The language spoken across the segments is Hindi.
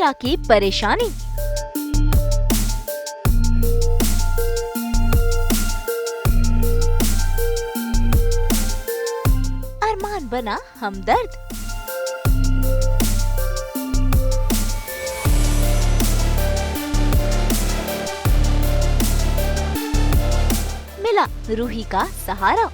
अभीरा की परेशानी। अरमान बना हमदर्द। मिला रूही का सहारा।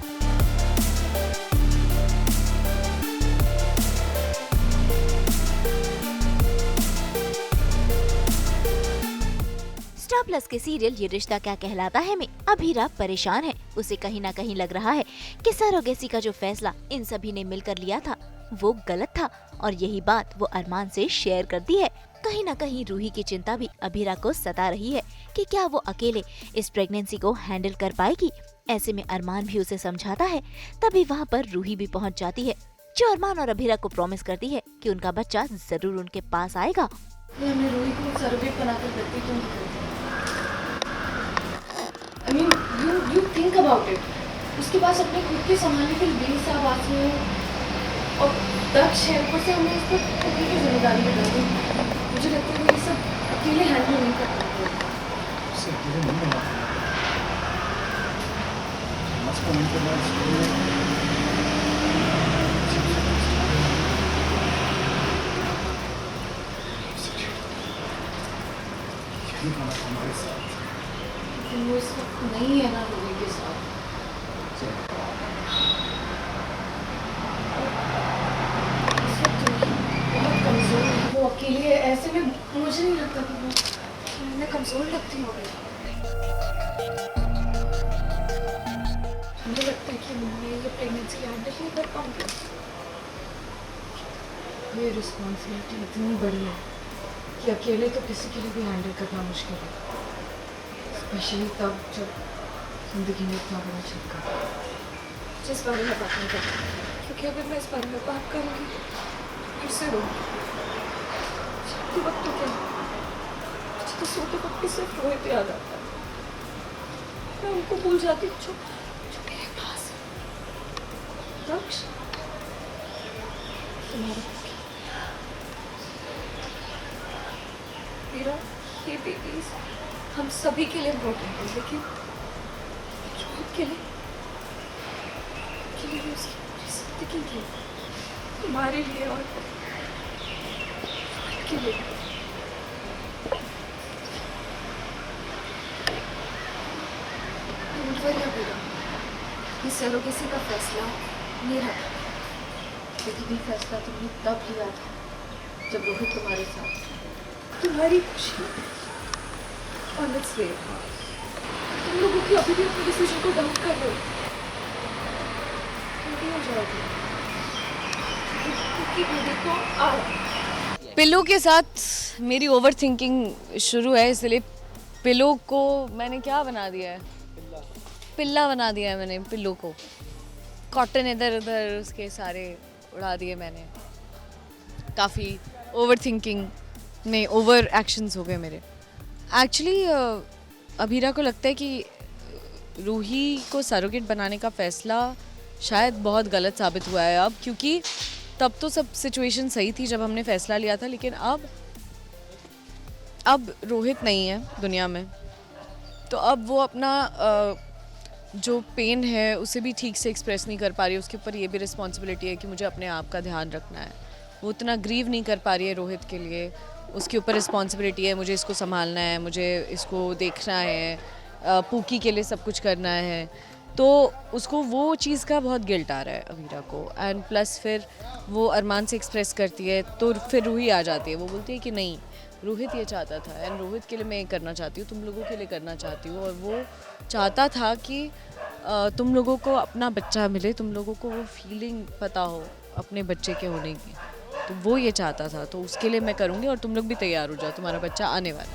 स्टार प्लस के सीरियल ये रिश्ता क्या कहलाता है में अभीरा परेशान है। उसे कहीं ना कहीं लग रहा है कि सरोगेसी का जो फैसला इन सभी ने मिलकर लिया था वो गलत था, और यही बात वो अरमान से शेयर करती है। कहीं ना कहीं रूही की चिंता भी अभीरा को सता रही है कि क्या वो अकेले इस प्रेगनेंसी को हैंडल कर पाएगी। ऐसे में अरमान भी उसे समझाता है। तभी वहाँ पर रूही भी पहुँच जाती है, जो अरमान और अभीरा को प्रॉमिस करती है कि उनका बच्चा जरूर उनके पास आएगा। हमने रूही को सरोगेट बनाकर करती क्यों नहीं करती? I mean, you think about it. उसके पास अपने खुद के संभालने के लिए बेहिसाब हैं और दक्ष है, ऊपर से हमने इस पर पूरी की जिम्मेदारी बता दी। मुझे लगता है ये सब अकेले हैंडल नहीं कर पाते। उसे अकेले नहीं बना हमारे साथ वो इस वक्त नहीं है ना रूही के साथ। इस वक्त रूही बहुत कमजोर है, वो अकेली है। ऐसे में मुझे नहीं लगता कि वो मैं कमजोर लगती हूँ। मुझे लगता है कि मैं ये प्रेगनेंसी हैंडल नहीं कर पाऊंगी। ये रिस्पॉन्सिबिलिटी इतनी बड़ी है कि अकेले तो किसी के लिए भी हैंडल करना मुश्किल है, स्पेशली तब जब जिंदगी में इतना बड़ा झटका। जिस बारे में बात नहीं करती, क्योंकि अगर मैं इस बारे में बात करूँगी फिर से रोऊंगी। शादी वक्त तो क्या, मुझे तो सोते वक्त भी सिर्फ रोहित याद आता है। मैं उनको भूल जाती हूँ जो मेरे पास है। दक्ष मेरा ये बेबीज हम सभी के लिए इम्पोर्टेंट है, लेकिन रोहित के लिए उसकी पूरी जिंदगी थी हमारे लिए और रोहित के लिए। ये सरोगेसी का फैसला मेरा था, लेकिन ये फैसला तुमने तब लिया था जब रोहित तुम्हारे साथ था। तुम्हारी खुशी और लेट्स वेट, तुम लोगों की अभी भी अपने डिसीजन को डाउट कर रहे हो। नहीं हो जाओगे क्योंकि देखो आ पिल्लू के साथ मेरी ओवर थिंकिंग शुरू है, इसलिए पिल्लू को मैंने क्या बना दिया है, पिल्ला बना दिया है मैंने पिल्लू को। कॉटन इधर उधर उसके सारे उड़ा दिए मैंने। काफ़ी ओवर थिंकिंग में ओवर एक्शंस हो गए मेरे। एक्चुअली अभीरा को लगता है कि रूही को सरोगेट बनाने का फ़ैसला शायद बहुत गलत साबित हुआ है अब, क्योंकि तब तो सब सिचुएशन सही थी जब हमने फ़ैसला लिया था, लेकिन अब रोहित नहीं है दुनिया में, तो अब वो अपना जो पेन है उसे भी ठीक से एक्सप्रेस नहीं कर पा रही है। उसके ऊपर ये भी रिस्पॉन्सिबिलिटी है कि मुझे अपने आप का ध्यान रखना है। वो उतना ग्रीव नहीं कर पा रही है रोहित के लिए, उसके ऊपर रिस्पॉन्सिबिलिटी है, मुझे इसको संभालना है, मुझे इसको देखना है, पूकी के लिए सब कुछ करना है, तो उसको वो चीज़ का बहुत गिल्ट आ रहा है अभीरा को। एंड प्लस फिर वो अरमान से एक्सप्रेस करती है तो फिर रूही आ जाती है, वो बोलती है कि नहीं रोहित ये चाहता था एंड रोहित के लिए मैं ये करना चाहती हूँ, तुम लोगों के लिए करना चाहती हूँ, और वो चाहता था कि तुम लोगों को अपना बच्चा मिले, तुम लोगों को वो फीलिंग पता हो अपने बच्चे के होने की, तो वो ये चाहता था, तो उसके लिए मैं करूँगी और तुम लोग भी तैयार हो जाओ, तुम्हारा बच्चा आने वाला है।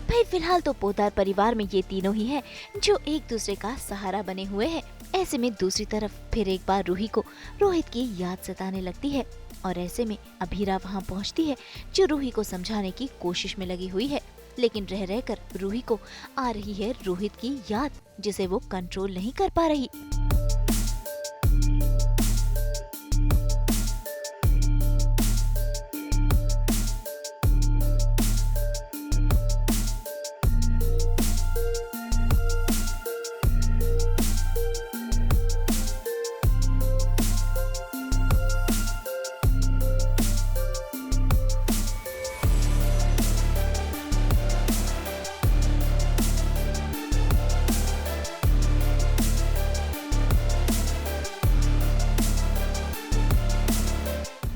भाई फिलहाल तो पोद्दार परिवार में ये तीनों ही हैं जो एक दूसरे का सहारा बने हुए हैं। ऐसे में दूसरी तरफ फिर एक बार रूही को रोहित की याद सताने लगती है, और ऐसे में अभीरा वहाँ पहुँचती है जो रूही को समझाने की कोशिश में लगी हुई है, लेकिन रह रहकर रूही को आ रही है रोहित की याद, जिसे वो कंट्रोल नहीं कर पा रही।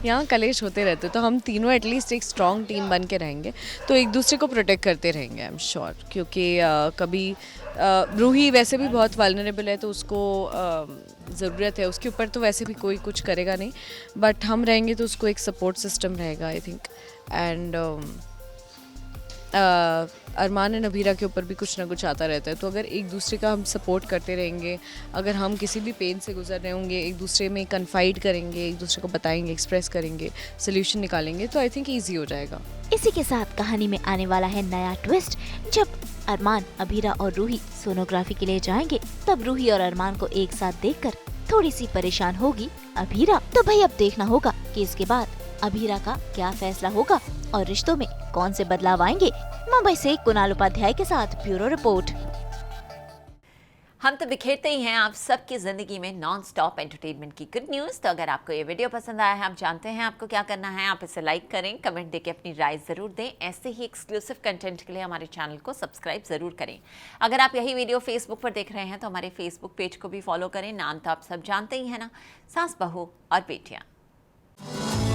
यहाँ कलेश होते रहते, तो हम तीनों एटलीस्ट एक स्ट्रॉन्ग टीम बन के रहेंगे, तो एक दूसरे को प्रोटेक्ट करते रहेंगे, आई एम श्योर। क्योंकि कभी रूही वैसे भी बहुत वल्नरेबल है, तो उसको ज़रूरत है, उसके ऊपर तो वैसे भी कोई कुछ करेगा नहीं, बट हम रहेंगे तो उसको एक सपोर्ट सिस्टम रहेगा, I think. And Armaan and Abhira के ऊपर भी कुछ ना कुछ आता रहता है, तो अगर एक दूसरे का हम सपोर्ट करते रहेंगे, अगर हम किसी भी पेन से गुजर रहे होंगे, एक दूसरे में कन्फाइड करेंगे, एक दूसरे को बताएंगे, एक्सप्रेस करेंगे, सोल्यूशन निकालेंगे, तो आई थिंक ईजी हो जाएगा। इसी के साथ कहानी में आने वाला है नया ट्विस्ट। जब अरमान, अभीरा और रूही सोनोग्राफी के लिए जाएंगे, तब रूही और अरमान को एक साथ देखकर थोड़ी सी परेशान होगी अभीरा। तो भाई अब देखना होगा कि इसके बाद अभीरा का क्या फैसला होगा और रिश्तों में कौन से बदलाव आएंगे। मुंबई से कुणाल उपाध्याय के साथ ब्यूरो रिपोर्ट। हम तो बिखेरते ही हैं आप सबकी ज़िंदगी में नॉन स्टॉप एंटरटेनमेंट की गुड न्यूज़। तो अगर आपको ये वीडियो पसंद आया है, आप जानते हैं आपको क्या करना है, आप इसे लाइक करें, कमेंट देके अपनी राय ज़रूर दें। ऐसे ही एक्सक्लूसिव कंटेंट के लिए हमारे चैनल को सब्सक्राइब ज़रूर करें। अगर आप यही वीडियो फेसबुक पर देख रहे हैं तो हमारे फेसबुक पेज को भी फॉलो करें। नाम तो आप सब जानते ही हैं ना, सास बहू और बेटियाँ।